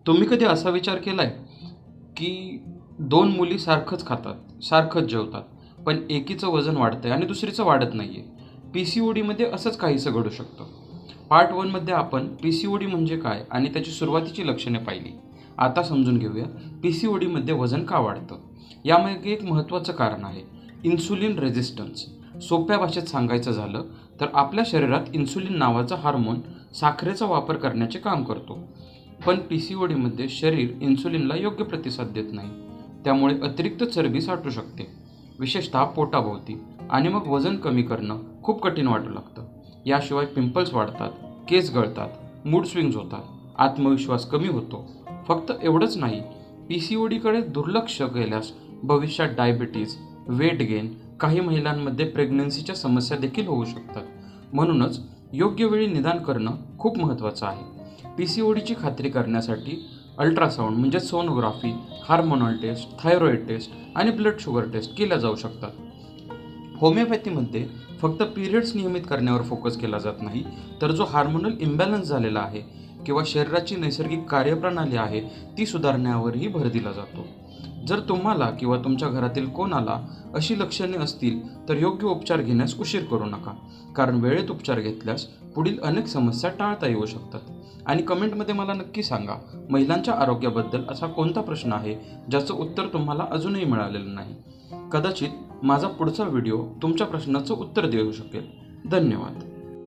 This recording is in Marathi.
तुम्ही कधी असा विचार केलाय की दोन मुली सारखंच खातात, सारखंच जेवतात, पण एकीचं वजन वाढतंय आणि दुसरीचं वाढत नाहीये? पीसीओडीमध्ये असंच काहीसं घडू शकतं. पार्ट 1 मध्ये आपण पीसीओडी म्हणजे काय आणि त्याची सुरुवातीची लक्षणे पाहिली. आता समजून घेऊया पीसीओडीमध्ये वजन का वाढतं. यामागे एक महत्त्वाचं कारण आहे, इन्सुलिन रेझिस्टन्स. सोप्या भाषेत सांगायचं झालं तर आपल्या शरीरात इन्सुलिन नावाचा हार्मोन साखरेचा वापर करण्याचे काम करतो. पण पीसीओडीमध्ये शरीर इन्सुलिनला योग्य प्रतिसाद देत नाही. त्यामुळे अतिरिक्त चरबी साठू शकते, विशेषतः पोटाभोवती, आणि मग वजन कमी करणं खूप कठीण वाटू लागतं. याशिवाय पिंपल्स वाढतात, केस गळतात, मूड स्विंग्स होतात, आत्मविश्वास कमी होतो. फक्त एवढंच नाही, पीसीओडीकडे दुर्लक्ष केल्यास भविष्यात डायबिटीज, वेट गेन, काही महिलांमध्ये प्रेग्नन्सीच्या समस्या देखील होऊ शकतात. म्हणूनच योग्य वेळी निदान करणं खूप महत्त्वाचं आहे. पीसीओडीची खात्री करण्यासाठी अल्ट्रासाऊंड म्हणजे sonography, hormonal test, thyroid test आणि ब्लड शुगर टेस्ट केल्या जाऊ शकतात. होमिओपॅथीमध्ये फक्त पिरियड्स नियमित करण्यावर फोकस केला जात नाही, तर जो हार्मोनल इम्बॅलन्स झालेला आहे किंवा शरीराची नैसर्गिक कार्यप्रणाली आहे ती सुधारण्यावरही भर दिला जातो. जर तुम्हाला किंवा तुमच्या घरातील कोणाला अशी लक्षणे असतील तर योग्य उपचार घेण्यास उशीर करू नका, कारण वेळेत उपचार घेतल्यास पुढील अनेक समस्या टाळता येऊ शकतात. आणि कमेंटमध्ये मला नक्की सांगा, महिलांच्या आरोग्याबद्दल असा कोणता प्रश्न आहे ज्याचं उत्तर तुम्हाला अजूनही मिळालेलं नाही. कदाचित माझा पुढचा व्हिडिओ तुमच्या प्रश्नाचं उत्तर देऊ शकेल. धन्यवाद.